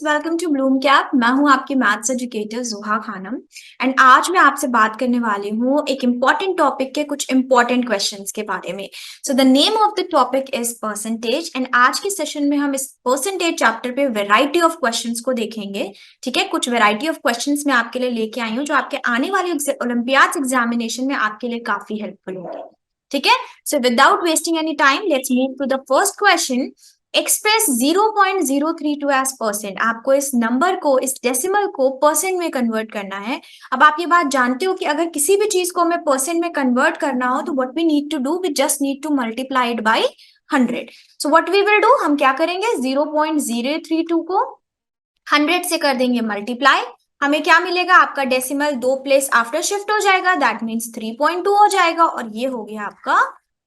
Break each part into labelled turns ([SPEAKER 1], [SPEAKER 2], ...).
[SPEAKER 1] Welcome to Bloom cap. मैं हूं आपकी maths educator Juha Khanam and आज मैं आपसे बात करने वाली हूं एक इम्पॉर्टेंट टॉपिक के कुछ इम्पॉर्टेंट क्वेश्चंस के बारे में। So the name of the topic is percentage and आज के सेशन में हम इस परसेंटेज चैप्टर पे वेराइटी ऑफ क्वेश्चंस को देखेंगे। ठीक है, कुछ वेराइटी ऑफ क्वेश्चंस मैं आपके लिए लेके आई हूँ जो आपके आने वाले ओलंपियाड एग्जामिनेशन में आपके लिए काफी हेल्पफुल होंगे। ठीक है, so without wasting any time let's move to the first question. Express 0.032 as percent. आपको इस नंबर को, इस डेसिमल को परसेंट में कन्वर्ट करना है। अब आप ये बात जानते हो कि अगर किसी भी चीज को हमें परसेंट में कन्वर्ट करना हो तो what we need to do, we just need to multiply it by 100। So what we will do, हम क्या करेंगे, 0.032 को 100 से कर देंगे मल्टीप्लाई। हमें क्या मिलेगा, आपका डेसिमल 2 प्लेस आफ्टर शिफ्ट हो जाएगा, दैट मीन्स 3.2 हो जाएगा और ये हो गया आपका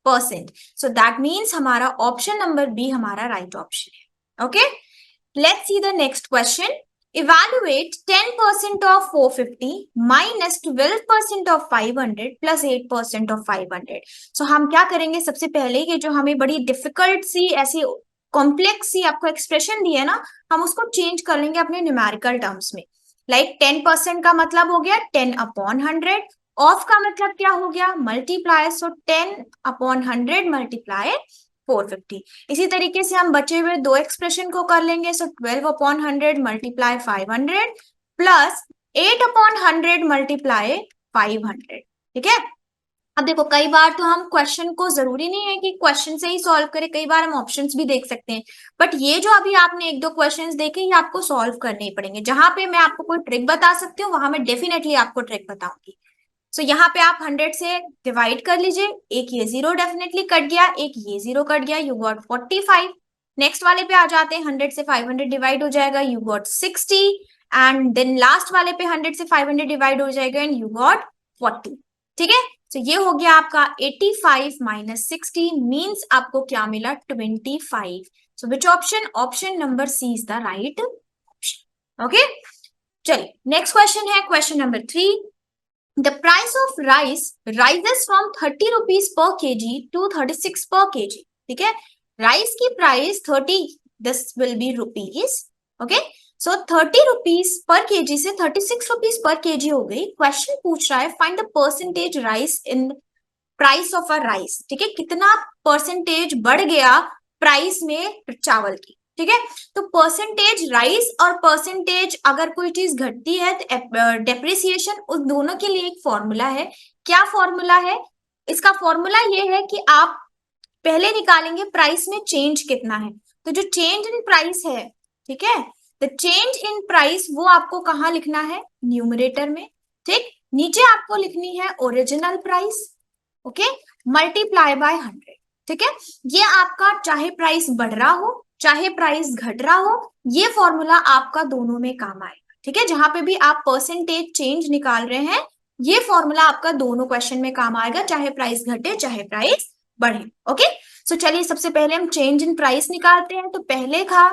[SPEAKER 1] परसेंट। सो दैट मीन्स हमारा ऑप्शन नंबर बी हमारा राइट ऑप्शन है। Okay, let's see the next question. Evaluate 10% of 450 minus 12% of 500 plus 8% of 500। सो हम क्या करेंगे, सबसे पहले ये जो हमें बड़ी डिफिकल्ट सी ऐसी कॉम्प्लेक्स सी आपको एक्सप्रेशन दी है ना, हम उसको चेंज कर लेंगे अपने न्यूमेरिकल टर्म्स में। लाइक 10% का मतलब हो गया 10/100, ऑफ का मतलब क्या हो गया, मल्टीप्लाई। सो 10/100 मल्टीप्लाई 450। इसी तरीके से हम बचे हुए दो एक्सप्रेशन को कर लेंगे। सो 12/100 मल्टीप्लाई 500 प्लस 8/100 मल्टीप्लाई 500। ठीक है, अब देखो कई बार तो हम क्वेश्चन को, जरूरी नहीं है कि क्वेश्चन से ही सॉल्व करें, कई बार हम ऑप्शंस भी देख सकते हैं। बट ये जो अभी आपने एक दो क्वेश्चंस देखे ये आपको सॉल्व करने ही पड़ेंगे। जहां पे मैं आपको कोई ट्रिक बता सकती हूँ वहां मैं डेफिनेटली आपको ट्रिक बताऊंगी। सो यहाँ पे आप 100 से डिवाइड कर लीजिए, एक ये जीरो डेफिनेटली कट गया, एक ये जीरो कट गया, यू गॉट 45। नेक्स्ट वाले पे आ जाते हैं, 100 से 500 डिवाइड हो जाएगा, you got 60 and then last वाले पे 100 से 500 डिवाइड हो जाएगा एंड यू गॉट 40। ठीक है, तो ये हो गया आपका 85 माइनस 60 मीन्स आपको क्या मिला, 25। So which option, option number C is the right option. Okay, चलिए नेक्स्ट क्वेश्चन है question number 3। The price of rice rises from 30 rupees per kg to 36 per kg. ठीक है, राइस की price 30, this will be rupees. Okay, so 30 rupees per kg से 36 rupees per kg हो गई। Question पूछ रहा है find the percentage rice in price of a rice. ठीक है, कितना परसेंटेज बढ़ गया प्राइस में चावल की। ठीक है, तो परसेंटेज राइस और परसेंटेज अगर कोई चीज घटती है तो डेप्रिसिएशन, उस दोनों के लिए एक फॉर्मूला है। क्या फॉर्मूला है, इसका फॉर्मूला ये है कि आप पहले निकालेंगे प्राइस में चेंज कितना है। तो जो चेंज इन प्राइस है, ठीक है, द चेंज इन प्राइस वो आपको कहाँ लिखना है, न्यूमरेटर में। ठीक, नीचे आपको लिखनी है original price. Okay, multiply by 100। ठीक है, ये आपका चाहे प्राइस बढ़ रहा हो चाहे प्राइस घट रहा हो, ये फॉर्मूला आपका दोनों में काम आएगा। ठीक है, जहां पे भी आप परसेंटेज चेंज निकाल रहे हैं ये फॉर्मूला आपका दोनों क्वेश्चन में काम आएगा, चाहे प्राइस घटे चाहे प्राइस बढ़े। ओके, सो चलिए सबसे पहले हम चेंज इन प्राइस निकालते हैं। तो पहले था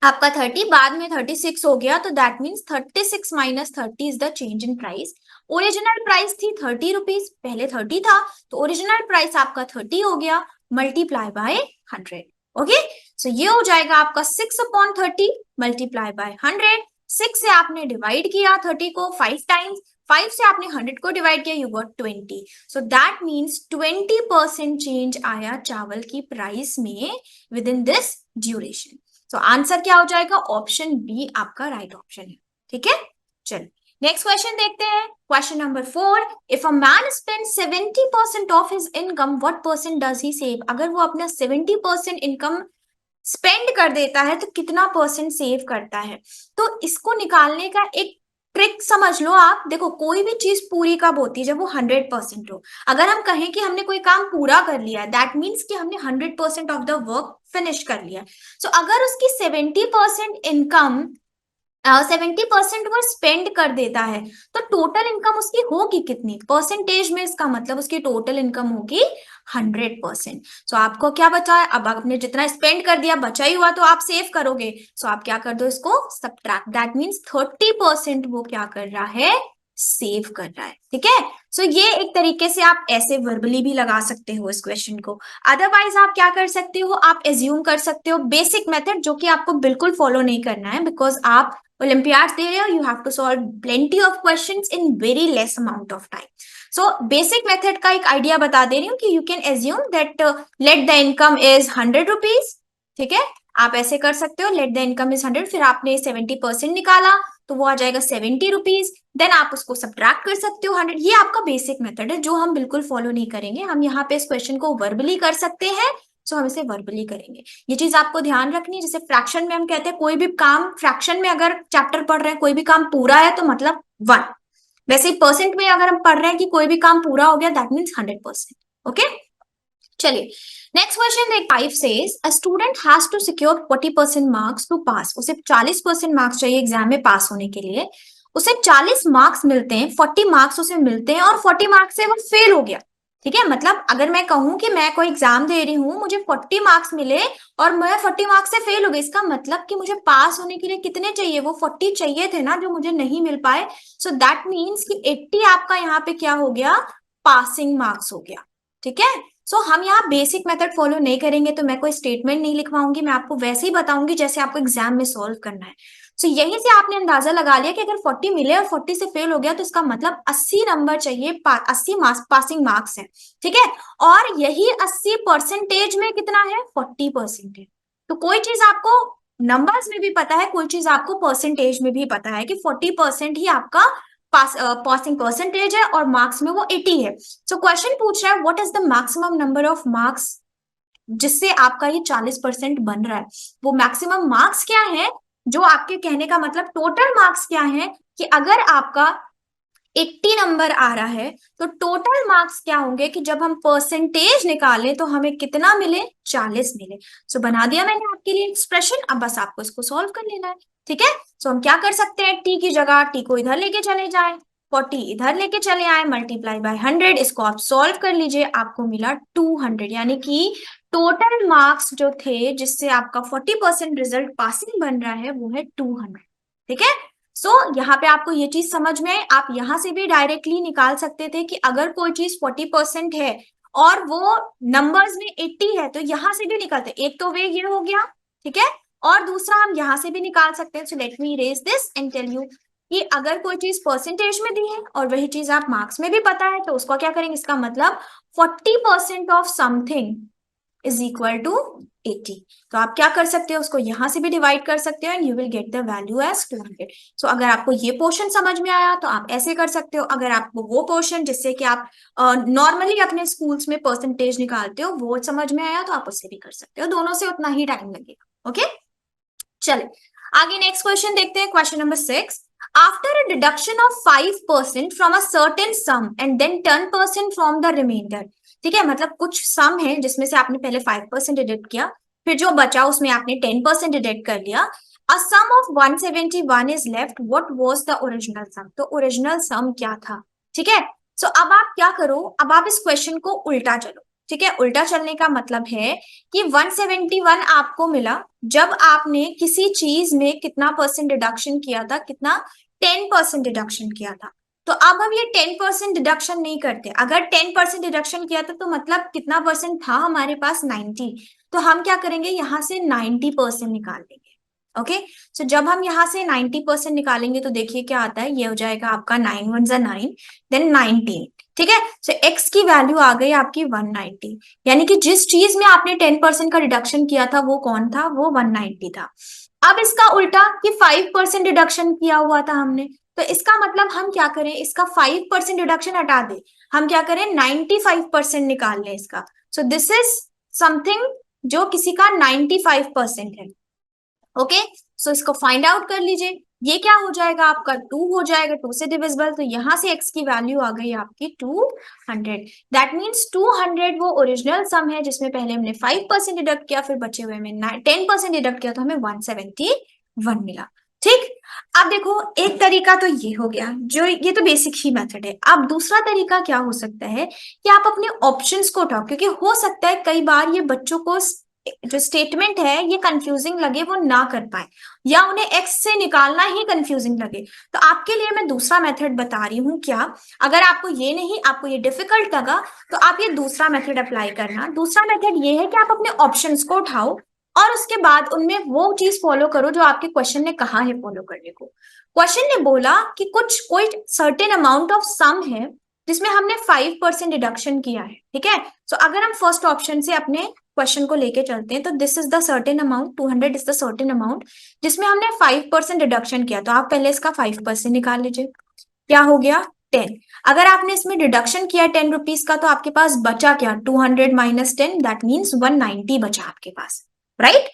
[SPEAKER 1] आपका 30, बाद में 36 हो गया, तो that means 36 minus 30 is the change in price. Original price थी 30 रुपीज, पहले 30 था तो ओरिजिनल प्राइस आपका 30 हो गया, मल्टीप्लाई बाय 100। ओके, सो ये हो जाएगा आपका 6/30 मल्टीप्लाई बाय 100। 6 से आपने डिवाइड किया 30 को 5 टाइम्स, 5 से आपने 100 को डिवाइड किया, you got 20। So that means 20% change आया चावल की प्राइस में विद इन दिस ड्यूरेशन। तो आंसर क्या हो जाएगा, ऑप्शन बी आपका राइट ऑप्शन है। ठीक है, चलिए नेक्स्ट क्वेश्चन देखते हैं question number 4। If a man spend 70% of his income what percent does he save. अगर वो अपना 70% इनकम स्पेंड कर देता है तो कितना परसेंट सेव करता है। तो इसको निकालने का एक ट्रिक समझ लो आप। देखो कोई भी चीज पूरी कब होती है, जब वो 100% हो। अगर हम कहें कि हमने कोई काम पूरा कर लिया है दैट मीन्स कि हमने 100% ऑफ द वर्क फिनिश कर लिया है। सो अगर उसकी 70% इनकम 70% वो स्पेंड कर देता है तो टोटल इनकम उसकी होगी कितनी, परसेंटेज में इसका मतलब उसकी टोटल इनकम होगी 100%। सो आपको क्या बचा है, अब आपने जितना स्पेंड कर दिया बचा ही हुआ तो आप सेव करोगे। सो आप क्या कर दो, इसको सब्ट्रैक्ट, दैट मीन्स 30% वो क्या कर रहा है, सेव कर रहा है, ठीक है। सो ये एक तरीके से आप ऐसे वर्बली भी लगा सकते हो इस क्वेश्चन को। अदरवाइज आप क्या कर सकते हो, आप एज्यूम कर सकते हो बेसिक मेथड, जो कि आपको बिल्कुल फॉलो नहीं करना है, बिकॉज आप ओलंपियाड्स दे रहे हो, you have to solve plenty of questions in very less amount of time. So basic method का एक आइडिया बता दे रही हूँ कि you can assume that let the income is 100 rupees, ठीक है। आप ऐसे कर सकते हो, लेट द इनकम इज 100, फिर आपने 70% निकाला तो वो आ जाएगा 70 रुपीज, देन आप उसको सब्ट्रैक्ट कर सकते हो 100। ये आपका बेसिक मेथड है जो हम बिल्कुल फॉलो नहीं करेंगे। हम यहाँ पे इस क्वेश्चन को वर्बली कर सकते हैं, सो हम इसे वर्बली करेंगे। ये चीज आपको ध्यान रखनी है। जैसे फ्रैक्शन में हम कहते हैं कोई भी काम, फ्रैक्शन में अगर चैप्टर पढ़ रहे हैं कोई भी काम पूरा है तो मतलब 1, वैसे ही परसेंट में अगर हम पढ़ रहे हैं कि कोई भी काम पूरा हो गया, दैट मीन्स 100%। ओके, चलिए नेक्स्ट क्वेश्चन देख। 5 says a student has to secure 40% marks to pass. उसे 40% मार्क्स चाहिए एग्जाम में पास होने के लिए। उसे 40 मार्क्स मिलते हैं, 40 मार्क्स उसे मिलते हैं और 40 मार्क्स से वो फेल हो गया, ठीक है। मतलब अगर मैं कहूं कि मैं कोई एग्जाम दे रही हूं, मुझे 40 मार्क्स मिले और मैं 40 मार्क्स से फेल हो गई, इसका मतलब कि मुझे पास होने के लिए कितने चाहिए, वो 40 चाहिए थे ना, जो मुझे नहीं मिल पाए। सो दैट मीन्स कि 80 आपका यहाँ पे क्या हो गया, पासिंग मार्क्स हो गया, ठीक है। सो हम यहाँ बेसिक मेथड फॉलो नहीं करेंगे, तो मैं कोई स्टेटमेंट नहीं लिखवाऊंगी, मैं आपको वैसे ही बताऊंगी जैसे आपको एग्जाम में सॉल्व करना है। सो यहीं से आपने अंदाजा लगा लिया कि अगर 40 मिले और 40 से फेल हो गया तो इसका मतलब 80 नंबर चाहिए, 80 मार्क्स पासिंग मार्क्स है, ठीक है। और यही 80% में कितना है, 40% है। तो कोई चीज आपको नंबर्स में भी पता है, कोई चीज आपको परसेंटेज में भी पता है कि 40% ही आपका पासिंग परसेंटेज है और मार्क्स में वो 80 है। सो क्वेश्चन पूछ रहा है what is the maximum number of marks जिससे आपका ये 40% बन रहा है। वो मैक्सिमम मार्क्स क्या है, जो आपके कहने का मतलब टोटल मार्क्स क्या है, कि अगर आपका 80 नंबर आ रहा है तो टोटल मार्क्स क्या होंगे, कि जब हम परसेंटेज निकालें तो हमें कितना मिले, 40 मिले। सो बना दिया मैंने आपके लिए एक्सप्रेशन, अब बस आपको इसको सॉल्व कर लेना है, ठीक है। सो हम क्या कर सकते हैं, टी की जगह टी को इधर लेके चले जाए, 40 इधर लेके चले आए, मल्टीप्लाई बाय 100, इसको आप सॉल्व कर लीजिए, आपको मिला 200। यानी कि टोटल मार्क्स जो थे जिससे आपका 40% रिजल्ट पासिंग बन रहा है वो है 200, ठीक है। सो यहाँ पे आपको ये चीज समझ में, आप यहां से भी डायरेक्टली निकाल सकते थे कि अगर कोई चीज 40% है और वो नंबर्स में 80 है तो यहां से भी निकलते, एक तो वे ये हो गया, ठीक है। और दूसरा हम यहां से भी निकाल सकते हैं। So let me raise this and tell you कि अगर कोई चीज परसेंटेज में दी है और वही चीज आप मार्क्स में भी पता है तो उसको क्या करेंगे, इसका मतलब 40% of something is equal to 80। तो आप क्या कर सकते हो, उसको यहां से भी डिवाइड कर सकते हो and you will get the value as 200। So अगर आपको ये पोर्शन समझ में आया तो आप ऐसे कर सकते हो। अगर आपको वो पोर्शन जिससे कि आप नॉर्मली अपने स्कूल्स में परसेंटेज निकालते हो वो समझ में आया तो आप उससे भी कर सकते हो, दोनों से उतना ही टाइम लगेगा। ओके, चले आगे नेक्स्ट क्वेश्चन देखते हैं। Question number 6, after a deduction of 5% from a certain sum and then 10% from the remainder, ठीक है। मतलब कुछ सम है जिसमें से आपने पहले 5% डिडक्ट किया, फिर जो बचा उसमें आपने 10% डिडक्ट कर लिया। A sum of 171 is left, what was the original sum. तो ओरिजिनल सम क्या था, ठीक है। सो अब आप क्या करो, अब आप इस क्वेश्चन को उल्टा चलो, ठीक है। उल्टा चलने का मतलब है कि 171 आपको मिला जब आपने किसी चीज में कितना परसेंट डिडक्शन किया था, कितना 10% डिडक्शन किया था। तो अब हम ये 10% डिडक्शन नहीं करते, अगर 10% डिडक्शन किया था तो मतलब कितना परसेंट था हमारे पास, 90। तो हम क्या करेंगे, यहां से 90% निकाल देंगे। ओके, सो जब हम यहां से 90% निकालेंगे तो देखिए क्या आता है, ये हो जाएगा आपका 9 1 9, देन 19, ठीक है। सो x की वैल्यू आ गई आपकी 190, यानी कि जिस चीज में आपने 10% का डिडक्शन किया था वो कौन था, वो 190 था। अब इसका उल्टा कि 5% डिडक्शन किया हुआ था हमने, तो इसका मतलब हम क्या करें, इसका 5% डिडक्शन हटा दे, हम क्या करें 95% निकाल लें इसका। सो दिस इज समथिंग जो किसी का 95% है। ओके, सो इसको फाइंड आउट कर लीजिए, ये क्या हो जाएगा आपका 2 हो जाएगा, 2 से डिविजिबल, तो यहां से x की वैल्यू आ गई आपकी 200। दैट मीन्स 200 वो ओरिजिनल सम है जिसमें पहले हमने 5% डिडक्ट किया, फिर बचे हुए में 10% डिडक्ट किया तो हमें 171 मिला, ठीक। अब देखो एक तरीका तो ये हो गया, जो ये तो बेसिक ही मेथड है। अब दूसरा तरीका क्या हो सकता है कि आप अपने ऑप्शंस को उठाओ, क्योंकि हो सकता है कई बार ये बच्चों को जो स्टेटमेंट है ये कंफ्यूजिंग लगे, वो ना कर पाए। या उन्हें x से निकालना ही कंफ्यूजिंग लगे, तो आपके लिए मैं दूसरा मेथड बता रही हूँ। क्या, अगर आपको ये नहीं, आपको ये डिफिकल्ट लगा, तो आप ये दूसरा मेथड अप्लाई करना। दूसरा मेथड ये है कि आप अपने ऑप्शंस को उठाओ और उसके बाद उनमें वो चीज फॉलो करो जो आपके क्वेश्चन ने कहा है फॉलो करने को। क्वेश्चन ने बोला कि कुछ कोई सर्टेन अमाउंट ऑफ सम है जिसमें हमने 5% डिडक्शन किया है, ठीक है। सो अगर हम फर्स्ट ऑप्शन से अपने क्वेश्चन को लेके चलते हैं, तो this is the certain amount, 200 is the certain amount जिसमें हमने 5% डिडक्शन किया। तो आप पहले इसका 5% निकाल लीजिए, क्या हो गया 10। अगर आपने इसमें डिडक्शन किया 10 रुपीज का, तो आपके पास बचा क्या, 200 माइनस 10, दैट मीन्स 190 बचा आपके पास, राइट।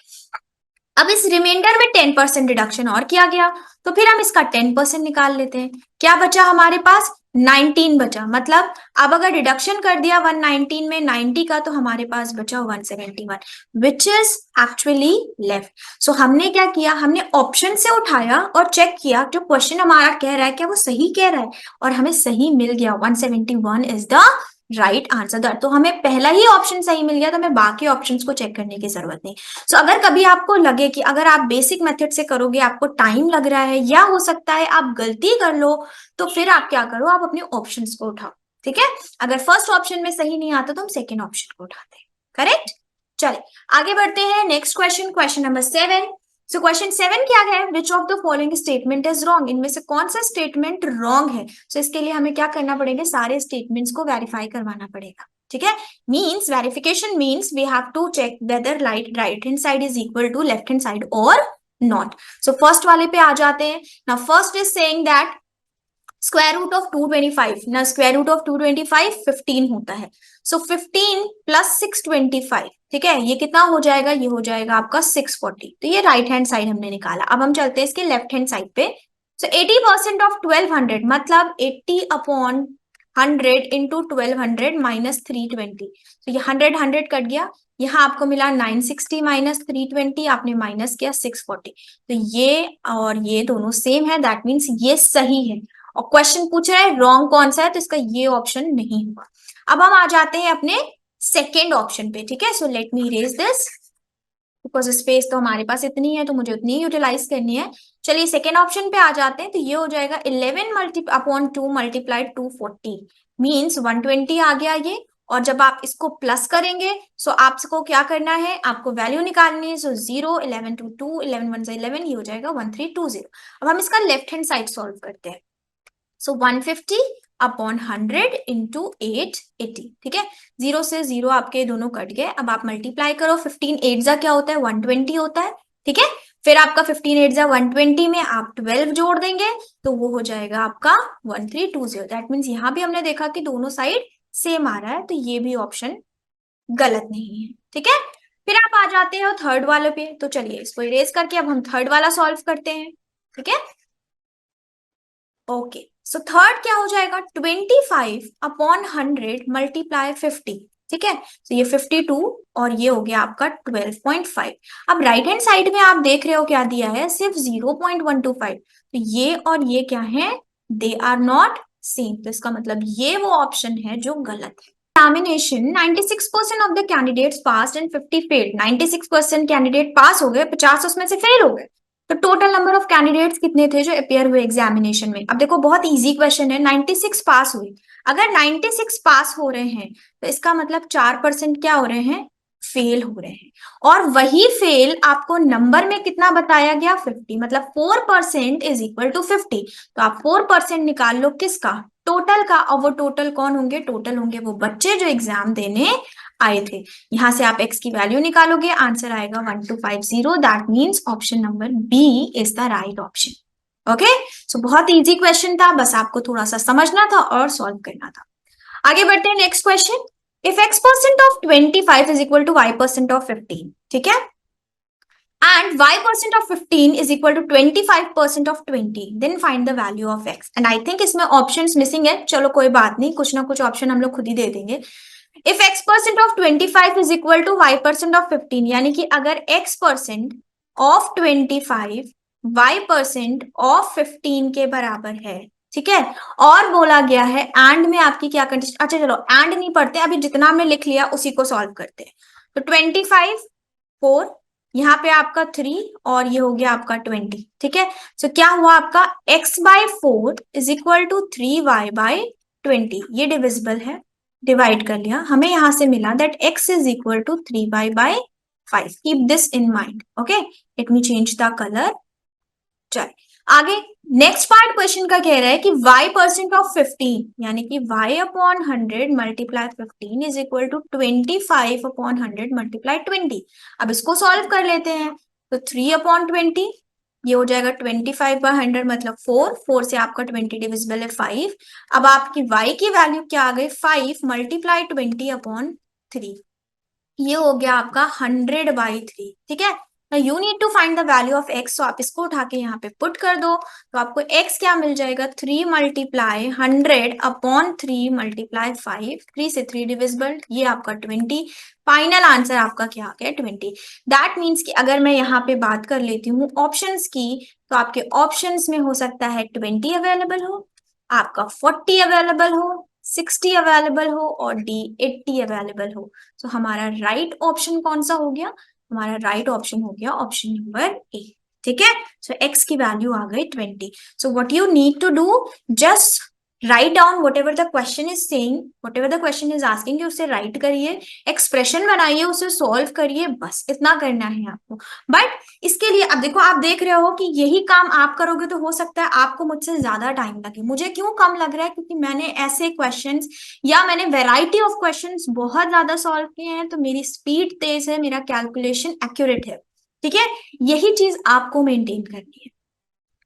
[SPEAKER 1] अब इस रिमाइंडर में 10% डिडक्शन और किया गया, तो फिर हम इसका 10% निकाल लेते हैं। क्या बचा हमारे पास, 19 बचा। मतलब अब अगर डिडक्शन कर दिया 119 में 90 का, तो हमारे पास बचा 171, विच इज एक्चुअली लेफ्ट। सो हमने क्या किया, हमने ऑप्शन से उठाया और चेक किया जो क्वेश्चन हमारा कह रहा है क्या वो सही कह रहा है, और हमें सही मिल गया। 171 इज द राइट आंसर। तो हमें पहला ही ऑप्शन सही मिल गया, तो हमें बाकी ऑप्शंस को चेक करने की जरूरत नहीं। सो अगर कभी आपको लगे कि अगर आप बेसिक मेथड से करोगे आपको टाइम लग रहा है या हो सकता है आप गलती कर लो, तो फिर आप क्या करो, आप अपने ऑप्शंस को उठाओ, ठीक है। अगर फर्स्ट ऑप्शन में सही नहीं आता तो हम सेकेंड ऑप्शन को उठाते हैं, करेक्ट। चले आगे बढ़ते हैं, next question, question number 7। So question 7 क्या है, which of the following statement is wrong, इनमें से कौन सा स्टेटमेंट रॉन्ग है। सो इसके लिए हमें क्या करना पड़ेगा, सारे स्टेटमेंट्स को वेरीफाई करवाना पड़ेगा, ठीक है। Means verification means we have to check whether right hand side is equal to left hand side और नॉट। सो फर्स्ट वाले पे आ जाते हैं ना। First is saying that square root of 225 ना, स्क्वायर रूट ऑफ 225 15 होता है। सो 15 प्लस 625, ठीक है, ये कितना हो जाएगा, ये हो जाएगा आपका 640। तो ये राइट हैंड साइड हमने निकाला। अब हम चलते हैं इसके लेफ्ट हैंड साइड पे। सो 80% ऑफ 1200 मतलब 80 अपॉन 100 इंटू 1200 माइनस 320। तो ये 100 कट गया, यहाँ आपको मिला 960 माइनस 320, आपने माइनस किया 640। तो ये और ये दोनों सेम है, दैट मीन्स ये सही है। और क्वेश्चन पूछ रहा है रॉन्ग कौन सा है, तो इसका ये ऑप्शन नहीं होगा। अब हम आ जाते हैं अपने सेकेंड ऑप्शन पे, ठीक है। सो let me erase this, because space तो हमारे पास इतनी है तो मुझे उतनी ही यूटिलाइज करनी है। चलिए सेकेंड ऑप्शन पे आ जाते हैं, तो ये हो जाएगा 11 मल्टी अपॉन 2 मल्टीप्लाइड 240 मीन्स 120 आ गया ये। और जब आप इसको प्लस करेंगे, सो आपको क्या करना है, आपको वैल्यू निकालनी है। सो 0 11 टू 2 11 1 11, ये हो जाएगा 1320। अब हम इसका लेफ्ट हैंड साइड सॉल्व करते हैं। सो 150 अपॉन 100 इंटू 880, ठीक है। 0 से 0 आपके दोनों कट गए। अब आप मल्टीप्लाई करो, 15 8 जा क्या होता है, 120 होता है, ठीक है। फिर आपका 15 8 जा 120 में आप 12 जोड़ देंगे, तो वो हो जाएगा आपका 1320। दैट मीन्स यहाँ भी हमने देखा कि दोनों साइड सेम आ रहा है, तो ये भी ऑप्शन गलत नहीं है, ठीक है। फिर आप आ जाते हो थर्ड वाले पे। तो चलिए इसको इरेज करके अब हम थर्ड वाला सॉल्व करते हैं, ठीक है। ओके, सो थर्ड क्या हो जाएगा, 25 अपॉन 100 मल्टीप्लाई 50, ठीक है। तो ये 52 और ये हो गया आपका 12.5। अब राइट हैंड साइड में आप देख रहे हो क्या दिया है, सिर्फ 0.125। तो ये और ये क्या है, दे आर नॉट सेम। तो इसका मतलब ये वो ऑप्शन है जो गलत है। Examination 96% of the candidates pass and 50 failed. 96% candidate pass हो गए, 50 उसमें से फेल हो गए। तो टोटल नंबर ऑफ कैंडिडेट्स कितने थे जो अपेयर हुए एग्जामिनेशन में। अब देखो बहुत इजी क्वेश्चन है, 96 पास हुए। अगर 96 पास हो रहे हैं तो इसका मतलब 4% क्या हो रहे हैं, फेल हो रहे हैं। और वही फेल आपको नंबर में कितना बताया गया, 50, मतलब 4% इज इक्वल टू 50। तो आप 4% निकाल लो किसका, टोटल का। और वो टोटल कौन होंगे, टोटल होंगे वो बच्चे जो एग्जाम देने आए थे। यहां से आप x की वैल्यू निकालोगे, आंसर आएगा 1250। That means option number B is the right option. Okay, so बहुत इजी क्वेश्चन था, बस आपको थोड़ा सा समझना था और सॉल्व करना था। आगे बढ़ते हैं next question. If x% of 25 is equal to y% of 15, ठीक है, and y% of 15 is equal to 25% of 20, then find the value of x. And I think इसमें options missing है, चलो कोई बात नहीं, कुछ ना कुछ ऑप्शन हम लोग खुद ही दे देंगे। If x% of 25 is equal to y% of 15, यानी कि अगर x% of 25 y% of 15 के बराबर है, ठीक है। और बोला गया है एंड में आपकी क्या कंडीशन, अच्छा चलो एंड नहीं पढ़ते, अभी जितना मैं लिख लिया उसी को सॉल्व करते हैं। तो 25 4 यहाँ पे आपका 3 और ये हो गया आपका 20, ठीक है। सो क्या हुआ आपका x/4 is equal to 3y/20, ये डिविजिबल है, डिवाइड कर लिया, हमें यहां से मिला that x is equal to 3y/5। Keep this in mind, okay. Let me change the colour. चल आगे, नेक्स्ट पार्ट क्वेश्चन का कह रहा है कि y% ऑफ 15 यानी कि y/100 multiply 15 is equal to 25/100 multiply 20। अब इसको सॉल्व कर लेते हैं, तो 3/20 ये हो जाएगा 25/100 मतलब 4 से आपका 20 डिविजिबल है 5। अब आपकी y की वैल्यू क्या आ गई, 5 मल्टीप्लाई 20/3, ये हो गया आपका 100/3, ठीक है। You need to find the value of x, तो आप इसको उठा के यहाँ पे पुट कर दो, तो आपको x क्या मिल जाएगा, 3 मल्टीप्लाई 100/3 मल्टीप्लाई 5, 3 से 3 डिविजिबल, ये आपका 20। फाइनल आंसर आपका क्या आ गया, 20। दैट मीन्स कि अगर मैं यहाँ पे बात कर लेती हूँ ऑप्शंस की, तो आपके ऑप्शंस में हो सकता है 20 अवेलेबल हो, आपका 40 अवेलेबल हो, 60 अवेलेबल हो और डी 80 अवेलेबल हो। सो हमारा राइट ऑप्शन कौन सा हो गया, हमारा राइट ऑप्शन हो गया ऑप्शन नंबर ए, ठीक है। सो एक्स की वैल्यू आ गई 20। So what you need to do, just write down whatever the question is saying, whatever the question is asking, उसे राइट करिए, एक्सप्रेशन बनाइए, उसे सॉल्व करिए, बस इतना करना है आपको। बट इसके लिए अब देखो, आप देख रहे हो कि यही काम आप करोगे तो हो सकता है आपको मुझसे ज्यादा टाइम लगे। मुझे क्यों कम लग रहा है, क्योंकि मैंने ऐसे क्वेश्चंस या मैंने वेराइटी ऑफ क्वेश्चंस बहुत ज्यादा सॉल्व किए हैं, तो मेरी स्पीड तेज है, मेरा कैलकुलेशन एक्यूरेट है, ठीक है। यही चीज आपको मेंटेन करनी है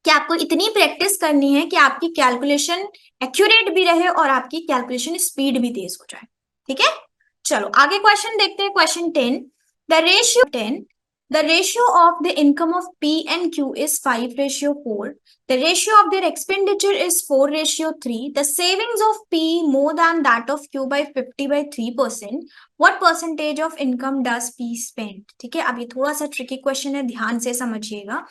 [SPEAKER 1] कि आपको इतनी प्रैक्टिस करनी है कि आपकी कैलकुलेशन एक्यूरेट भी रहे और आपकी कैलकुलेशन स्पीड भी तेज हो जाए, ठीक है। चलो आगे क्वेश्चन देखते हैं, question 10। The ratio of the income of P and Q is 5/4. The ratio of their expenditure is 4/3. The savings of P more than that of Q by 50/3%. What percentage of income does P spend? ठीक है, अब ये थोड़ा सा tricky question है, ध्यान से समझिएगा।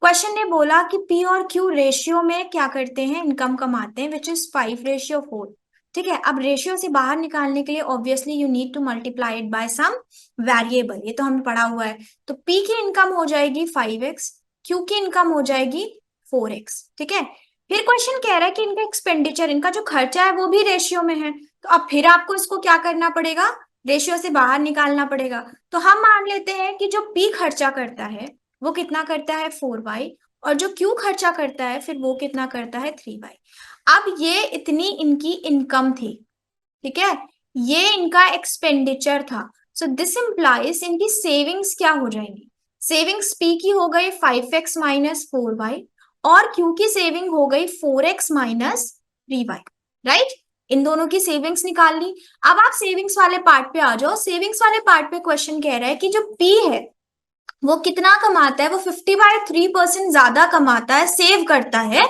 [SPEAKER 1] क्वेश्चन ने बोला कि पी और क्यू रेशियो में क्या करते हैं, इनकम कमाते हैं, विच इज 5/4, ठीक है। अब रेशियो से बाहर निकालने के लिए obviously you need to multiply it by some variable, ये तो हमने पढ़ा हुआ है। तो पी की इनकम हो जाएगी 5x, क्यू की इनकम हो जाएगी 4x, ठीक है। फिर क्वेश्चन कह रहा है कि इनका एक्सपेंडिचर, इनका जो खर्चा है वो भी रेशियो में है, तो अब फिर आपको इसको क्या करना पड़ेगा, रेशियो से बाहर निकालना पड़ेगा। तो हम मान लेते हैं कि जो पी खर्चा करता है वो कितना करता है 4y, और जो क्यू खर्चा करता है फिर वो कितना करता है 3y। अब ये इतनी इनकी इनकम थी, ठीक है, ये इनका एक्सपेंडिचर था। सो दिस इंप्लाइज इनकी सेविंग्स क्या हो जाएंगी, सेविंग्स पी की हो गई 5x माइनस 4y और क्यू की सेविंग हो गई 4x माइनस 3y, राइट। इन दोनों की सेविंग्स निकाल ली। अब आप सेविंग्स वाले पार्ट पे आ जाओ। सेविंग्स वाले पार्ट पे क्वेश्चन कह रहा है कि जो पी है वो कितना कमाता है, वो 50/3% ज्यादा कमाता है, सेव करता है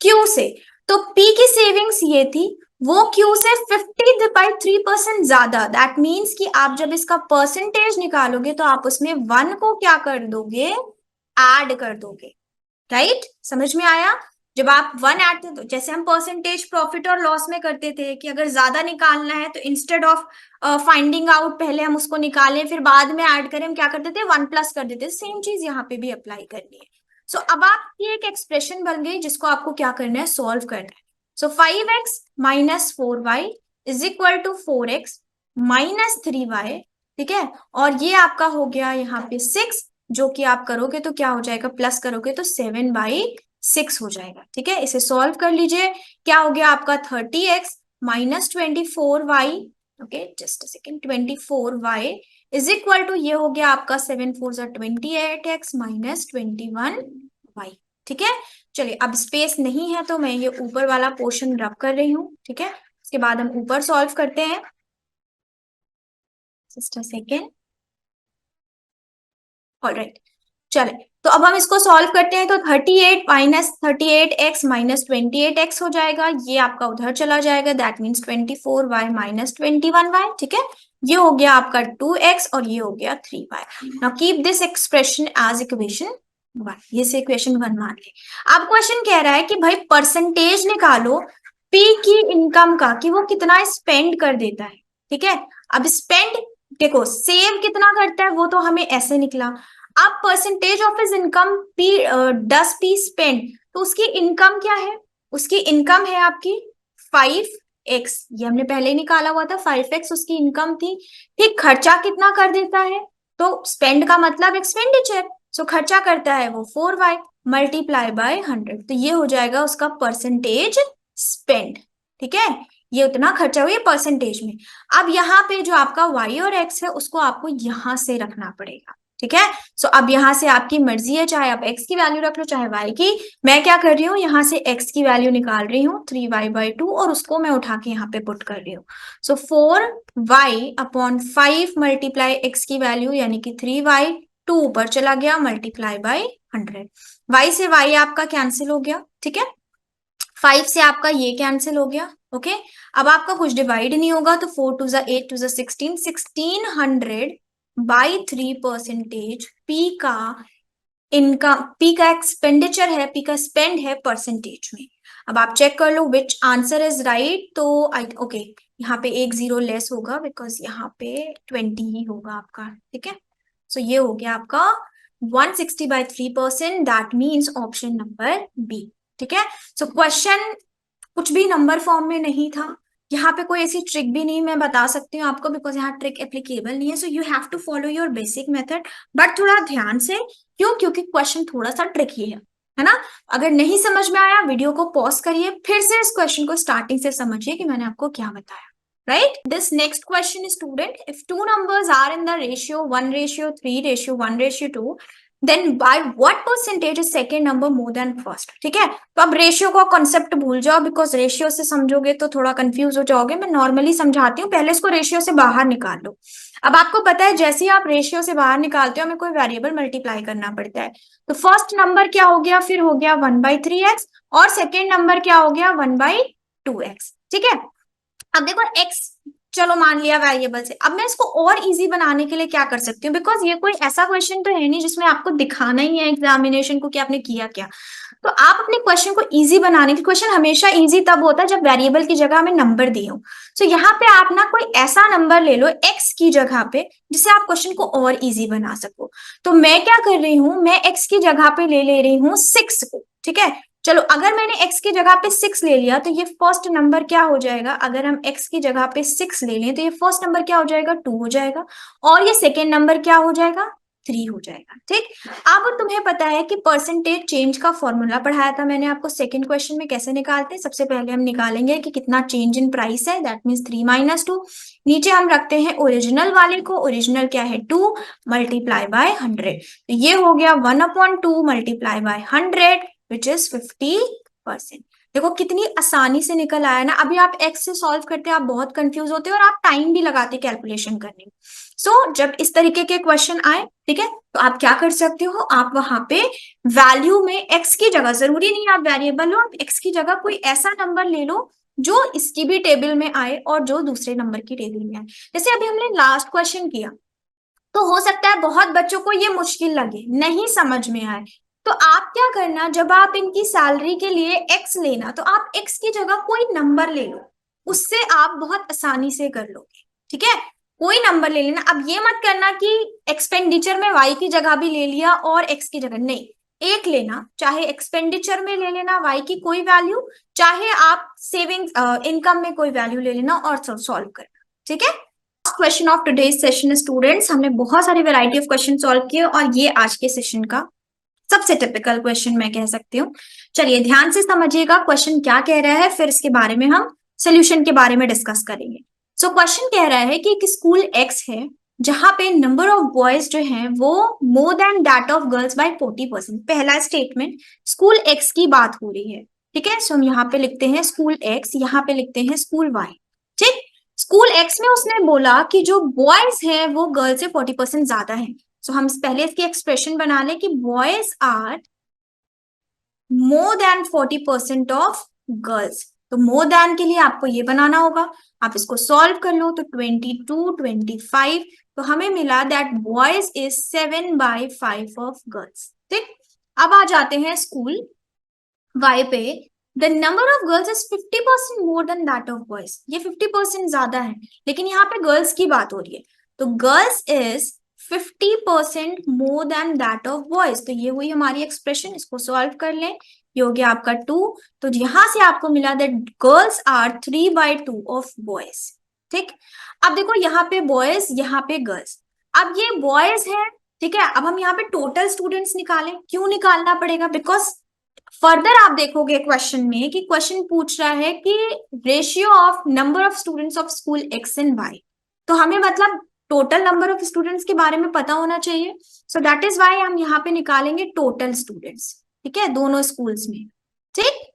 [SPEAKER 1] क्यू से। तो पी की सेविंग्स ये थी, वो क्यू से 50/3% ज्यादा। दैट मीन्स कि आप जब इसका परसेंटेज निकालोगे तो आप उसमें 1 को क्या कर दोगे, ऐड कर दोगे, राइट। समझ में आया, जब आप 1 ऐड, तो जैसे हम परसेंटेज प्रॉफिट और लॉस में करते थे कि अगर ज्यादा निकालना है तो इंस्टेड ऑफ फाइंडिंग आउट पहले हम उसको निकालें फिर बाद में ऐड करें, हम क्या करते थे 1 प्लस कर देते। सेम चीज यहाँ पे भी अप्लाई करनी है। सो अब आपकी एक एक्सप्रेशन बन गई जिसको आपको क्या करना है, सॉल्व करना है। So 5x minus 4y is equal to 4x minus 3y, ठीक है। और ये आपका हो गया यहाँ पे 6, जो कि आप करोगे तो क्या हो जाएगा, प्लस करोगे तो 7/6 हो जाएगा, ठीक है। इसे सॉल्व कर लीजिए, क्या हो गया आपका 30x minus 24y, okay just second, 24y is equal to, ये हो गया आपका 7 4 28x माइनस 21y, ठीक है। चलिए अब स्पेस नहीं है तो मैं ये ऊपर वाला पोर्शन रब कर रही हूँ, ठीक है। उसके बाद हम ऊपर सॉल्व करते हैं, जस्ट अ सेकेंड। ऑलराइट, चले तो अब हम इसको सॉल्व करते हैं। तो 38 माइनस 38x माइनस 28x हो जाएगा, ये आपका उधर चला जाएगा, that means 24y minus 21y, ठीक है। ये हो गया आपका 2x और ये हो गया 3y। Now keep this expression as equation 1, ये से इक्वेशन 1 मान ले। अब क्वेश्चन कह रहा है कि भाई परसेंटेज निकालो p की इनकम का, कि वो कितना स्पेंड कर देता है, ठीक है। अब स्पेंड देखो, सेव कितना करता है वो तो हमें ऐसे निकला। अब percentage of his income P does P spend, तो उसकी इनकम क्या है, उसकी इनकम है आपकी 5x, ये हमने पहले ही निकाला हुआ था, 5x उसकी इनकम थी। ठीक, खर्चा कितना कर देता है, तो स्पेंड का मतलब एक्सपेंडिचर, सो खर्चा करता है वो 4y मल्टीप्लाई बाय 100, तो ये हो जाएगा उसका परसेंटेज स्पेंड। ठीक है, ये उतना खर्चा हुआ परसेंटेज में। अब यहाँ पे जो आपका y और x है उसको आपको यहां से रखना पड़ेगा। ठीक है, सो अब यहां से आपकी मर्जी है, चाहे आप x की वैल्यू रख लो चाहे y की। मैं क्या कर रही हूँ, यहाँ से x की वैल्यू निकाल रही हूँ 3y/2 और उसको मैं उठा के यहाँ पे पुट कर रही हूँ। सो 4y/5 मल्टीप्लाई x की वैल्यू यानी कि 3y, 2 ऊपर चला गया मल्टीप्लाई बाय 100, y से y आपका कैंसिल हो गया। ठीक है, 5 से आपका ये कैंसिल हो गया। ओके, अब आपका कुछ डिवाइड नहीं होगा, तो 4 2 8 2 16, 1600/3% पी का इनकम, पी का एक्सपेंडिचर है, पी का स्पेंड है परसेंटेज में। अब आप चेक कर लो विच आंसर इज राइट, तो ओके यहाँ पे एक जीरो लेस होगा बिकॉज यहाँ पे 20 ही होगा आपका। ठीक है, सो ये हो गया आपका 160/3%, that means option number B. ठीक है, सो क्वेश्चन कुछ भी नंबर फॉर्म में नहीं था, यहाँ पे कोई ऐसी ट्रिक भी नहीं मैं बता सकती हूँ आपको, बिकॉज यहाँ ट्रिक एप्लीकेबल नहीं है, so you have to follow your basic method, but थोड़ा ध्यान से। क्यों, क्योंकि क्वेश्चन थोड़ा सा ट्रिकी है ना। अगर नहीं समझ में आया वीडियो को पॉज करिए, फिर से इस क्वेश्चन को स्टार्टिंग से समझिए कि मैंने आपको क्या बताया। Right? This next question is, student, if two numbers are in the ratio 1:3:1:2, then by what percentage is second number more than first? ठीक है, तो अब रेशियो का कॉन्सेप्ट भूल जाओ, बिकॉज रेशियो से समझोगे तो थोड़ा कंफ्यूज हो जाओगे। मैं नॉर्मली समझाती हूँ, पहले इसको रेशियो से बाहर निकाल लो। अब आपको पता है जैसे ही आप रेशियो से बाहर निकालते हो हमें कोई वेरिएबल मल्टीप्लाई करना पड़ता है, तो फर्स्ट नंबर क्या हो गया, फिर हो गया 1/3x, और सेकेंड नंबर क्या हो गया 1/2x। ठीक है, अब देखो x चलो मान लिया वेरिएबल से, अब मैं इसको और इजी बनाने के लिए क्या कर सकती हूँ, बिकॉज ये कोई ऐसा क्वेश्चन तो है नहीं जिसमें आपको दिखाना ही है एग्जामिनेशन को कि आपने किया क्या। तो आप अपने क्वेश्चन को इजी बनाने के, क्वेश्चन हमेशा इजी तब होता है जब वेरिएबल की जगह हमें नंबर दिए हो। सो यहाँ पे आप ना कोई ऐसा नंबर ले लो x की जगह पे जिससे आप क्वेश्चन को और इजी बना सको। तो मैं क्या कर रही हूँ, मैं x की जगह पे ले रही हूँ 6 को। ठीक है, चलो अगर मैंने x की जगह पे 6 ले लिया तो ये फर्स्ट नंबर क्या हो जाएगा, अगर हम x की जगह पे 6 ले लें तो ये फर्स्ट नंबर क्या हो जाएगा 2 हो जाएगा, और ये सेकेंड नंबर क्या हो जाएगा 3 हो जाएगा। ठीक, अब तुम्हें पता है कि परसेंटेज चेंज का फॉर्मूला पढ़ाया था मैंने आपको सेकंड क्वेश्चन में कैसे निकालते हैं। सबसे पहले हम निकालेंगे कि कितना चेंज इन प्राइस है, दैट मीन्स 3 - 2, नीचे हम रखते हैं ओरिजिनल वाले को, ओरिजिनल क्या है 2 मल्टीप्लाई बाय 100, तो ये हो गया 1/2 मल्टीप्लाई बाय 100 विच इज 50%। देखो कितनी आसानी से निकल आया ना। अभी आप एक्स से सॉल्व करते हैं आप बहुत कंफ्यूज होते हैं और आप टाइम भी लगाते कैलकुलेशन करने में। सो जब इस तरीके के क्वेश्चन आए, ठीक है, तो आप क्या कर सकते हो, आप वहां पे वैल्यू में एक्स की जगह, जरूरी नहीं आप वेरिएबल लो, आप एक्स की जगह कोई ऐसा नंबर ले लो जो इसकी भी टेबल में आए और जो दूसरे नंबर की टेबल में आए। जैसे अभी हमने लास्ट क्वेश्चन किया, तो हो सकता है बहुत बच्चों को ये मुश्किल लगे, नहीं समझ में आए, तो आप क्या करना, जब आप इनकी सैलरी के लिए एक्स लेना तो आप एक्स की जगह कोई नंबर ले लो, उससे आप बहुत आसानी से कर लोगे। ठीक है, कोई नंबर ले लेना। अब ये मत करना कि एक्सपेंडिचर में वाई की जगह भी ले लिया और एक्स की जगह, नहीं, एक लेना, चाहे एक्सपेंडिचर में ले लेना वाई की कोई वैल्यू, चाहे आप सेविंग्स इनकम में कोई वैल्यू ले लेना और सॉल्व करना। ठीक है, question of today's session students, हमने बहुत सारी वैरायटी ऑफ क्वेश्चन सॉल्व किए और ये आज के सेशन का सबसे टिपिकल क्वेश्चन मैं कह सकती हूँ। चलिए ध्यान से समझिएगा क्वेश्चन क्या कह रहा है, फिर इसके बारे में हम सोल्यूशन के बारे में डिस्कस करेंगे। सो क्वेश्चन कह रहा है कि एक स्कूल एक्स है जहां पे नंबर ऑफ बॉयज जो हैं वो more than that of girls by 40%। पहला स्टेटमेंट स्कूल एक्स की बात हो रही है। ठीक है, सो हम यहाँ पे लिखते हैं स्कूल एक्स, यहाँ पे लिखते हैं स्कूल वाई। ठीक, स्कूल एक्स में उसने बोला कि जो बॉयज हैं वो गर्ल्स से 40% ज्यादा है। सो हम पहले इसकी एक्सप्रेशन बना लें कि boys are more than 40% of girls. तो मोर देन के लिए आपको ये बनाना होगा, आप इसको सॉल्व कर लो तो 22 25, तो हमें मिला that boys is 7/5 of girls. ठीक, अब आ जाते हैं स्कूल वाई पे, the number of girls is 50% more than that of boys. ये 50% ज्यादा है, लेकिन यहाँ पे गर्ल्स की बात हो रही है, तो girls is 50% more than that of boys. तो ये हुई हमारी एक्सप्रेशन, इसको सॉल्व कर लें। ये हो गया आपका 2। तो यहां से आपको मिला that girls are 3/2 of boys. ठीक, अब देखो यहाँ पे बॉयज, यहाँ पे गर्ल्स। अब ये बॉयज है, ठीक है। अब हम यहाँ पे टोटल स्टूडेंट्स निकालें, क्यों निकालना पड़ेगा? बिकॉज फर्दर आप देखोगे क्वेश्चन में कि क्वेश्चन पूछ रहा है कि ratio of number of students of school X and Y. तो हमें मतलब टोटल नंबर ऑफ स्टूडेंट्स के बारे में पता होना चाहिए। सो दैट इज वाई हम यहाँ पे निकालेंगे टोटल स्टूडेंट्स, ठीक है, दोनों स्कूल्स में। ठीक,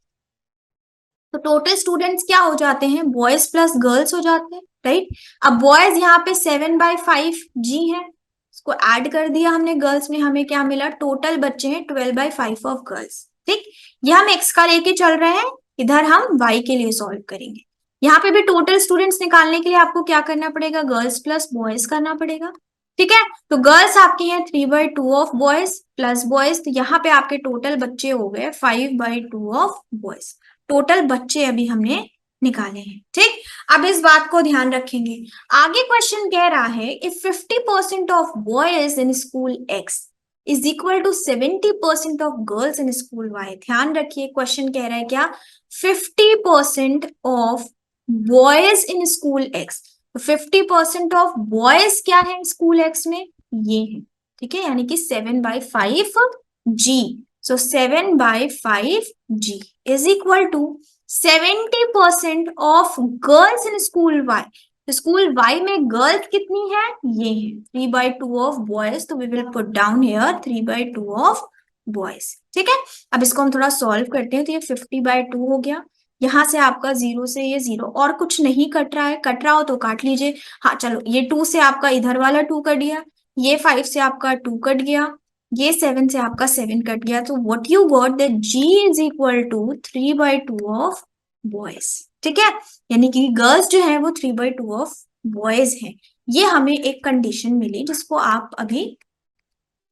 [SPEAKER 1] तो टोटल स्टूडेंट्स क्या हो जाते हैं? बॉयज प्लस गर्ल्स हो जाते हैं, राइट। अब बॉयज यहाँ पे 7/5 जी है, इसको ऐड कर दिया हमने गर्ल्स में, हमें क्या मिला? टोटल बच्चे हैं 12/5 ऑफ गर्ल्स। ठीक, ये हम एक्स का लेके चल रहे हैं, इधर हम वाई के लिए सॉल्व करेंगे। यहाँ पे भी टोटल स्टूडेंट्स निकालने के लिए आपको क्या करना पड़ेगा? गर्ल्स प्लस बॉयज करना पड़ेगा। ठीक है, तो गर्ल्स आपके हैं 3/2 ऑफ बॉयज प्लस बॉयज, तो यहाँ पे आपके टोटल बच्चे हो गए 5/2 ऑफ बॉयज। टोटल बच्चे अभी हमने निकाले हैं। ठीक, अब इस बात को ध्यान रखेंगे। आगे क्वेश्चन कह रहा है if 50% of boys in school X is equal to 70% of girls in school Y. ध्यान रखिए, क्वेश्चन कह रहा है क्या? 50% of boys in school X. 50% of boys क्या है स्कूल एक्स में? ये है, ठीक है, यानी कि 7/5 जी। So 7/5 G is equal to 70% of girls in school Y. तो स्कूल Y में गर्ल्स कितनी है? ये है 3/2 of boys. तो we will put down here 3/2 of boys. ठीक है, अब इसको हम थोड़ा सॉल्व करते हैं। तो ये 50/2 हो गया। यहाँ से आपका 0 से ये 0, और कुछ नहीं कट रहा है, कट रहा हो तो काट लीजिए। हाँ चलो, ये 2 से आपका इधर वाला 2 कट गया, ये 5 से आपका 2 कट गया, ये 7 से आपका 7 कट गया। तो what you got that G is equal to 3/2 of boys. ठीक है, यानी कि गर्ल्स जो है वो 3/2 ऑफ बॉयज है। ये हमें एक कंडीशन मिली जिसको आप अभी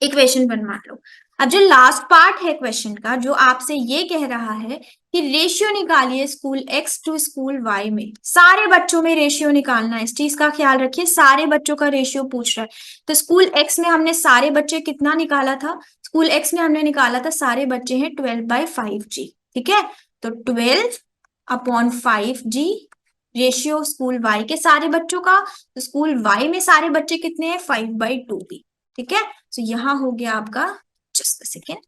[SPEAKER 1] इक्वेशन बनवा लो। अब जो लास्ट पार्ट है क्वेश्चन का, जो आपसे ये कह रहा है कि रेशियो निकालिए school X to school Y में। सारे बच्चों में रेशियो निकालना है, इस चीज का ख्याल रखिए, सारे बच्चों का रेशियो पूछ रहा है। तो स्कूल एक्स में हमने सारे बच्चे कितना निकाला था? स्कूल एक्स में हमने निकाला था सारे बच्चे हैं 12/5 जी। ठीक है, तो 12/5 जी रेशियो स्कूल वाई के सारे बच्चों का। तो स्कूल वाई में सारे बच्चे कितने हैं? 5/2 भी। ठीक है, तो यहां हो गया आपका, जस्ट अ सेकेंड,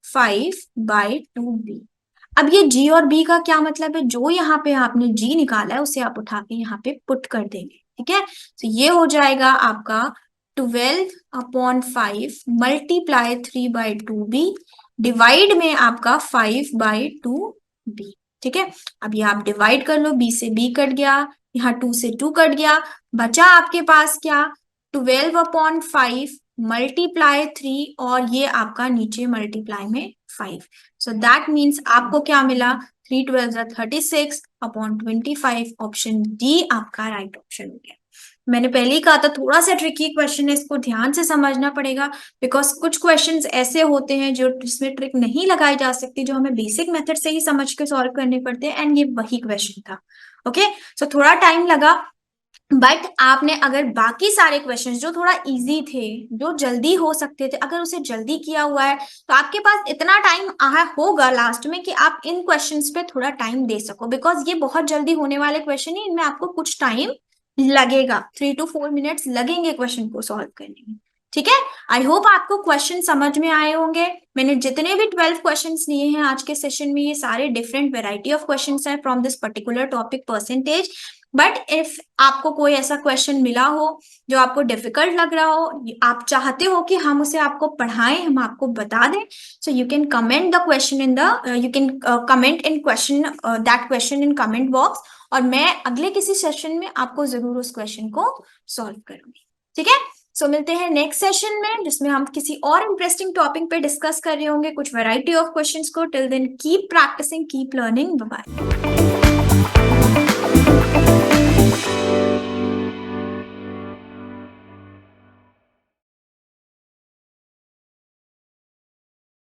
[SPEAKER 1] 5/2 बी। अब ये जी और बी का क्या मतलब है? जो यहाँ पे आपने जी निकाला है उसे आप उठा के यहाँ पे पुट कर देंगे। ठीक है, तो ये हो जाएगा आपका 12/5 मल्टीप्लाई 3/2 बी डिवाइड में आपका 5/2 बी। ठीक है, अब ये आप डिवाइड कर लो, बी से बी कट गया, यहाँ 2 से 2 कट गया, बचा आपके पास क्या? 12/5 मल्टीप्लाई 3 और ये आपका नीचे मल्टीप्लाई में 5। सो दैट मीन्स आपको क्या मिला? 3 12 36/25। ऑप्शन डी आपका राइट ऑप्शन हो गया। मैंने पहले ही कहा था थोड़ा सा ट्रिकी क्वेश्चन है, इसको ध्यान से समझना पड़ेगा, बिकॉज कुछ क्वेश्चंस ऐसे होते हैं जो जिसमें ट्रिक नहीं लगाई जा सकती, जो हमें बेसिक मेथड से ही समझ के सॉल्व करने पड़ते हैं, एंड ये वही क्वेश्चन था। ओके, सो थोड़ा टाइम लगा, बट आपने अगर बाकी सारे क्वेश्चंस जो थोड़ा इजी थे, जो जल्दी हो सकते थे, अगर उसे जल्दी किया हुआ है तो आपके पास इतना टाइम होगा लास्ट में कि आप इन क्वेश्चंस पे थोड़ा टाइम दे सको, बिकॉज ये बहुत जल्दी होने वाले क्वेश्चन है, इनमें आपको कुछ टाइम लगेगा, 3 to 4 मिनट्स लगेंगे क्वेश्चन को सॉल्व करने में। ठीक है, आई होप आपको क्वेश्चन समझ में आए होंगे। मैंने जितने भी 12 क्वेश्चंस लिए हैं आज के सेशन में, ये सारे डिफरेंट वेराइटी ऑफ क्वेश्चंस हैं from this particular topic percentage. But if आपको कोई ऐसा क्वेश्चन मिला हो जो आपको डिफिकल्ट लग रहा हो, आप चाहते हो कि हम उसे आपको पढ़ाएं, हम आपको बता दें, so you can comment the question in the you can comment in question that question in comment box, और मैं अगले किसी सेशन में आपको जरूर उस क्वेश्चन को सॉल्व करूंगी। ठीक है, सो मिलते हैं नेक्स्ट सेशन में, जिसमें हम किसी और इंटरेस्टिंग टॉपिक पे डिस्कस कर रहे होंगे कुछ वैरायटी ऑफ क्वेश्चंस को। Till then keep practising, keep learning, bye bye.